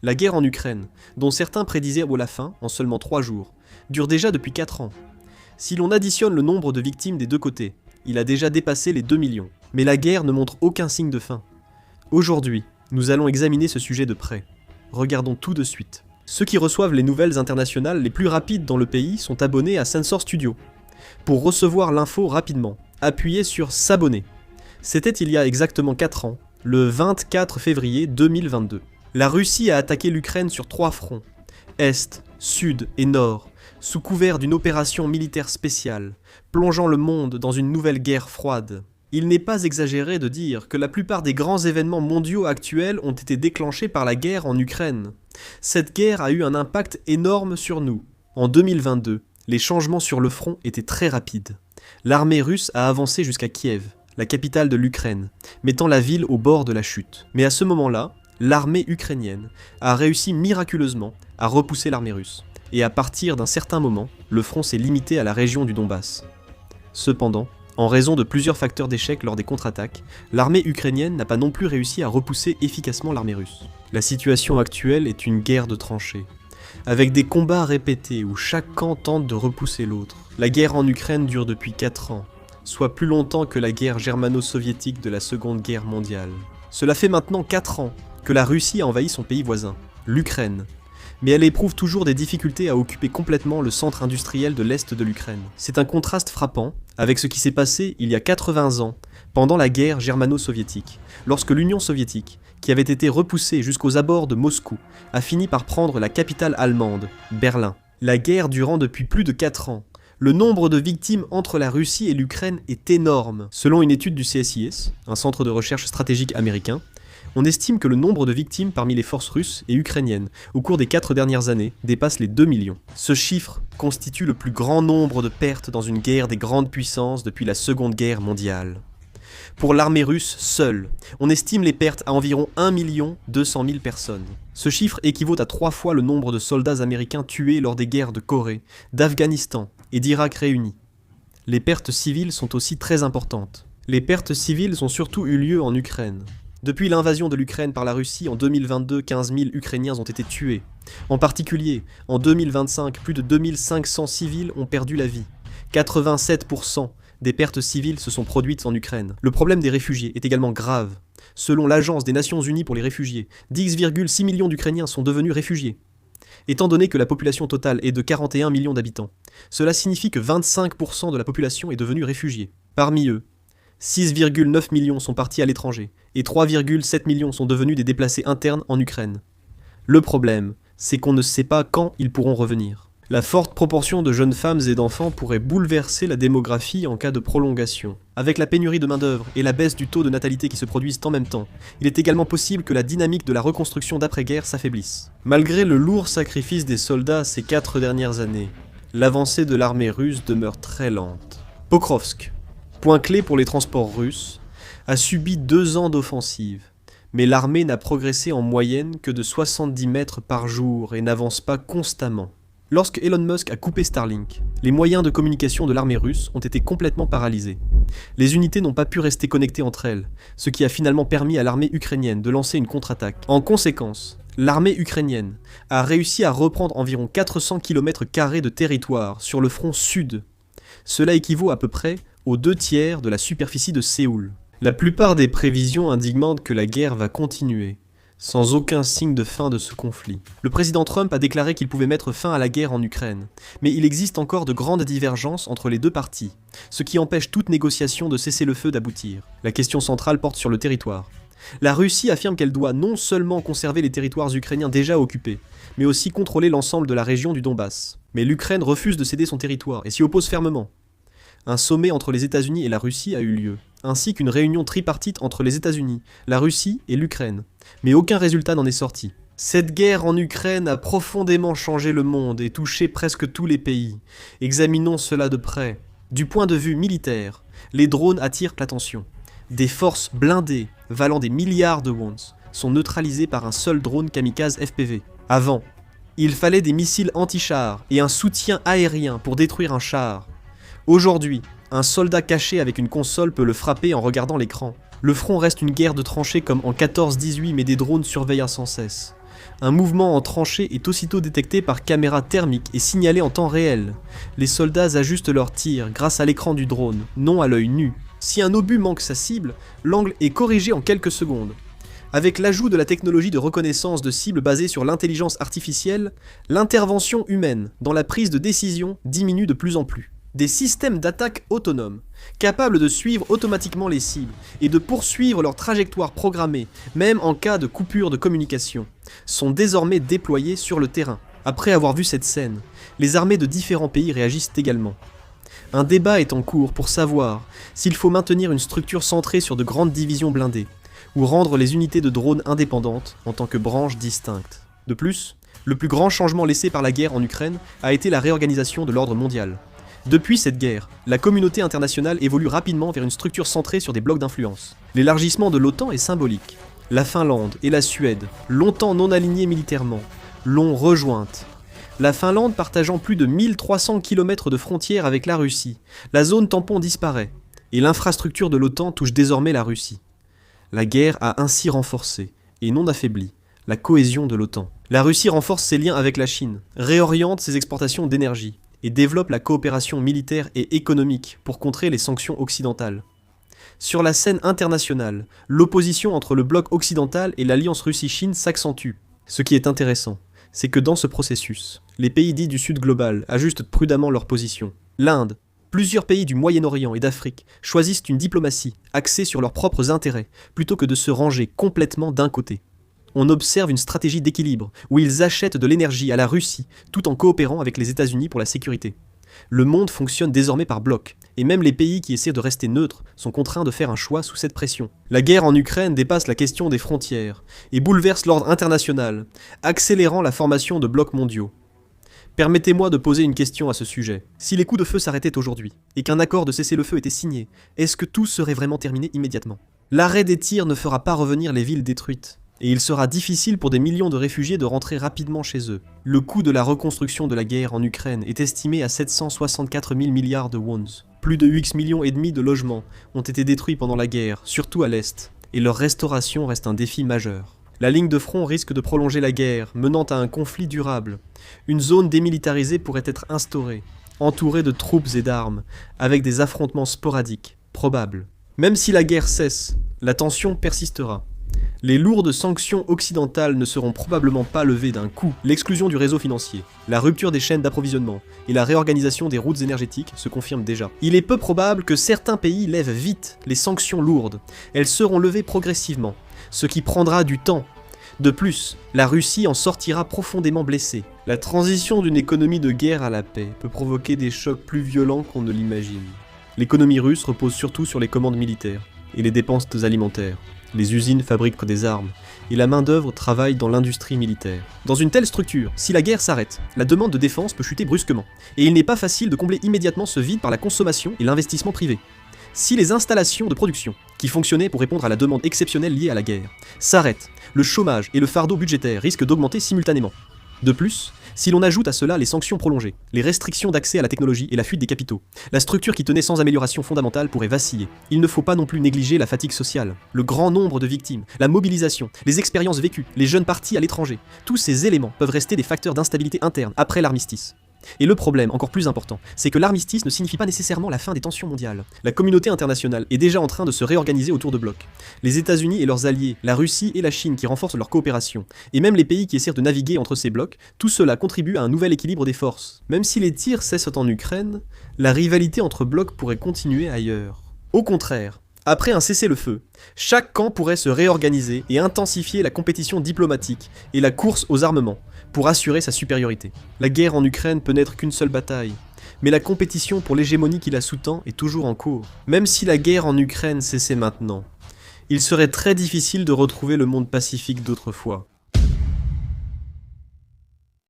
La guerre en Ukraine, dont certains prédisaient la fin en seulement 3 jours, dure déjà depuis 4 ans. Si l'on additionne le nombre de victimes des deux côtés, il a déjà dépassé les 2 millions. Mais la guerre ne montre aucun signe de fin. Aujourd'hui, nous allons examiner ce sujet de près. Regardons tout de suite. Ceux qui reçoivent les nouvelles internationales les plus rapides dans le pays sont abonnés à Sensor Studio. Pour recevoir l'info rapidement, appuyez sur S'abonner. C'était il y a exactement 4 ans, le 24 février 2022. La Russie a attaqué l'Ukraine sur 3 fronts, Est, Sud et Nord, sous couvert d'une opération militaire spéciale, plongeant le monde dans une nouvelle guerre froide. Il n'est pas exagéré de dire que la plupart des grands événements mondiaux actuels ont été déclenchés par la guerre en Ukraine. Cette guerre a eu un impact énorme sur nous. En 2022, les changements sur le front étaient très rapides. L'armée russe a avancé jusqu'à Kiev, la capitale de l'Ukraine, mettant la ville au bord de la chute. Mais à ce moment-là, l'armée ukrainienne a réussi miraculeusement à repousser l'armée russe. Et à partir d'un certain moment, le front s'est limité à la région du Donbass. Cependant, en raison de plusieurs facteurs d'échec lors des contre-attaques, l'armée ukrainienne n'a pas non plus réussi à repousser efficacement l'armée russe. La situation actuelle est une guerre de tranchées, avec des combats répétés où chaque camp tente de repousser l'autre. La guerre en Ukraine dure depuis 4 ans, soit plus longtemps que la guerre germano-soviétique de la Seconde Guerre mondiale. Cela fait maintenant 4 ans que la Russie a envahi son pays voisin, l'Ukraine, mais elle éprouve toujours des difficultés à occuper complètement le centre industriel de l'Est de l'Ukraine. C'est un contraste frappant avec ce qui s'est passé il y a 80 ans, pendant la guerre germano-soviétique, lorsque l'Union soviétique, qui avait été repoussée jusqu'aux abords de Moscou, a fini par prendre la capitale allemande, Berlin. La guerre durant depuis plus de 4 ans, le nombre de victimes entre la Russie et l'Ukraine est énorme. Selon une étude du CSIS, un centre de recherche stratégique américain, on estime que le nombre de victimes parmi les forces russes et ukrainiennes au cours des 4 dernières années dépasse les 2 millions. Ce chiffre constitue le plus grand nombre de pertes dans une guerre des grandes puissances depuis la Seconde Guerre mondiale. Pour l'armée russe seule, on estime les pertes à environ 1 200 000 personnes. Ce chiffre équivaut à 3 fois le nombre de soldats américains tués lors des guerres de Corée, d'Afghanistan et d'Irak réunis. Les pertes civiles sont aussi très importantes. Les pertes civiles ont surtout eu lieu en Ukraine. Depuis l'invasion de l'Ukraine par la Russie en 2022, 15 000 Ukrainiens ont été tués. En particulier, en 2025, plus de 2500 civils ont perdu la vie. 87% des pertes civiles se sont produites en Ukraine. Le problème des réfugiés est également grave. Selon l'Agence des Nations Unies pour les réfugiés, 10,6 millions d'Ukrainiens sont devenus réfugiés. Étant donné que la population totale est de 41 millions d'habitants, cela signifie que 25% de la population est devenue réfugiée. Parmi eux, 6,9 millions sont partis à l'étranger, et 3,7 millions sont devenus des déplacés internes en Ukraine. Le problème, c'est qu'on ne sait pas quand ils pourront revenir. La forte proportion de jeunes femmes et d'enfants pourrait bouleverser la démographie en cas de prolongation. Avec la pénurie de main-d'œuvre et la baisse du taux de natalité qui se produisent en même temps, il est également possible que la dynamique de la reconstruction d'après-guerre s'affaiblisse. Malgré le lourd sacrifice des soldats ces 4 dernières années, l'avancée de l'armée russe demeure très lente. Pokrovsk, point clé pour les transports russes, a subi 2 ans d'offensive, mais l'armée n'a progressé en moyenne que de 70 mètres par jour et n'avance pas constamment. Lorsque Elon Musk a coupé Starlink, les moyens de communication de l'armée russe ont été complètement paralysés. Les unités n'ont pas pu rester connectées entre elles, ce qui a finalement permis à l'armée ukrainienne de lancer une contre-attaque. En conséquence, l'armée ukrainienne a réussi à reprendre environ 400 km² de territoire sur le front sud. Cela équivaut à peu près aux 2/3 de la superficie de Séoul. La plupart des prévisions indiquent que la guerre va continuer, sans aucun signe de fin de ce conflit. Le président Trump a déclaré qu'il pouvait mettre fin à la guerre en Ukraine, mais il existe encore de grandes divergences entre les deux parties, ce qui empêche toute négociation de cessez-le-feu d'aboutir. La question centrale porte sur le territoire. La Russie affirme qu'elle doit non seulement conserver les territoires ukrainiens déjà occupés, mais aussi contrôler l'ensemble de la région du Donbass. Mais l'Ukraine refuse de céder son territoire et s'y oppose fermement. Un sommet entre les États-Unis et la Russie a eu lieu, ainsi qu'une réunion tripartite entre les États-Unis, la Russie et l'Ukraine. Mais aucun résultat n'en est sorti. Cette guerre en Ukraine a profondément changé le monde et touché presque tous les pays. Examinons cela de près. Du point de vue militaire, les drones attirent l'attention. Des forces blindées, valant des milliards de wons, sont neutralisées par un seul drone kamikaze FPV. Avant, il fallait des missiles anti-chars et un soutien aérien pour détruire un char. Aujourd'hui, un soldat caché avec une console peut le frapper en regardant l'écran. Le front reste une guerre de tranchées comme en 14-18, mais des drones surveillent sans cesse. Un mouvement en tranchée est aussitôt détecté par caméra thermique et signalé en temps réel. Les soldats ajustent leurs tirs grâce à l'écran du drone, non à l'œil nu. Si un obus manque sa cible, l'angle est corrigé en quelques secondes. Avec l'ajout de la technologie de reconnaissance de cibles basée sur l'intelligence artificielle, l'intervention humaine dans la prise de décision diminue de plus en plus. Des systèmes d'attaque autonomes, capables de suivre automatiquement les cibles et de poursuivre leur trajectoire programmée, même en cas de coupure de communication, sont désormais déployés sur le terrain. Après avoir vu cette scène, les armées de différents pays réagissent également. Un débat est en cours pour savoir s'il faut maintenir une structure centrée sur de grandes divisions blindées, ou rendre les unités de drones indépendantes en tant que branches distinctes. De plus, le plus grand changement laissé par la guerre en Ukraine a été la réorganisation de l'ordre mondial. Depuis cette guerre, la communauté internationale évolue rapidement vers une structure centrée sur des blocs d'influence. L'élargissement de l'OTAN est symbolique. La Finlande et la Suède, longtemps non alignées militairement, l'ont rejointe. La Finlande partageant plus de 1300 km de frontières avec la Russie, la zone tampon disparaît, et l'infrastructure de l'OTAN touche désormais la Russie. La guerre a ainsi renforcé, et non affaibli, la cohésion de l'OTAN. La Russie renforce ses liens avec la Chine, réoriente ses exportations d'énergie, et développe la coopération militaire et économique pour contrer les sanctions occidentales. Sur la scène internationale, l'opposition entre le bloc occidental et l'alliance Russie-Chine s'accentue. Ce qui est intéressant, c'est que dans ce processus, les pays dits du Sud global ajustent prudemment leur position. L'Inde, plusieurs pays du Moyen-Orient et d'Afrique choisissent une diplomatie axée sur leurs propres intérêts, plutôt que de se ranger complètement d'un côté. On observe une stratégie d'équilibre, où ils achètent de l'énergie à la Russie, tout en coopérant avec les États-Unis pour la sécurité. Le monde fonctionne désormais par blocs, et même les pays qui essaient de rester neutres sont contraints de faire un choix sous cette pression. La guerre en Ukraine dépasse la question des frontières, et bouleverse l'ordre international, accélérant la formation de blocs mondiaux. Permettez-moi de poser une question à ce sujet. Si les coups de feu s'arrêtaient aujourd'hui, et qu'un accord de cessez-le-feu était signé, est-ce que tout serait vraiment terminé immédiatement? L'arrêt des tirs ne fera pas revenir les villes détruites, et il sera difficile pour des millions de réfugiés de rentrer rapidement chez eux. Le coût de la reconstruction de la guerre en Ukraine est estimé à 764 000 milliards de wons. Plus de 8,5 millions de logements ont été détruits pendant la guerre, surtout à l'Est, et leur restauration reste un défi majeur. La ligne de front risque de prolonger la guerre, menant à un conflit durable. Une zone démilitarisée pourrait être instaurée, entourée de troupes et d'armes, avec des affrontements sporadiques, probables. Même si la guerre cesse, la tension persistera. Les lourdes sanctions occidentales ne seront probablement pas levées d'un coup. L'exclusion du réseau financier, la rupture des chaînes d'approvisionnement et la réorganisation des routes énergétiques se confirment déjà. Il est peu probable que certains pays lèvent vite les sanctions lourdes. Elles seront levées progressivement, ce qui prendra du temps. De plus, la Russie en sortira profondément blessée. La transition d'une économie de guerre à la paix peut provoquer des chocs plus violents qu'on ne l'imagine. L'économie russe repose surtout sur les commandes militaires et les dépenses alimentaires. Les usines fabriquent des armes, et la main-d'œuvre travaille dans l'industrie militaire. Dans une telle structure, si la guerre s'arrête, la demande de défense peut chuter brusquement, et il n'est pas facile de combler immédiatement ce vide par la consommation et l'investissement privé. Si les installations de production, qui fonctionnaient pour répondre à la demande exceptionnelle liée à la guerre, s'arrêtent, le chômage et le fardeau budgétaire risquent d'augmenter simultanément. De plus, si l'on ajoute à cela les sanctions prolongées, les restrictions d'accès à la technologie et la fuite des capitaux, la structure qui tenait sans amélioration fondamentale pourrait vaciller. Il ne faut pas non plus négliger la fatigue sociale, le grand nombre de victimes, la mobilisation, les expériences vécues, les jeunes partis à l'étranger. Tous ces éléments peuvent rester des facteurs d'instabilité interne après l'armistice. Et le problème, encore plus important, c'est que l'armistice ne signifie pas nécessairement la fin des tensions mondiales. La communauté internationale est déjà en train de se réorganiser autour de blocs. Les États-Unis et leurs alliés, la Russie et la Chine qui renforcent leur coopération, et même les pays qui essaient de naviguer entre ces blocs, tout cela contribue à un nouvel équilibre des forces. Même si les tirs cessent en Ukraine, la rivalité entre blocs pourrait continuer ailleurs. Au contraire, après un cessez-le-feu, chaque camp pourrait se réorganiser et intensifier la compétition diplomatique et la course aux armements, pour assurer sa supériorité. La guerre en Ukraine peut n'être qu'une seule bataille, mais la compétition pour l'hégémonie qui la sous-tend est toujours en cours. Même si la guerre en Ukraine cessait maintenant, il serait très difficile de retrouver le monde pacifique d'autrefois.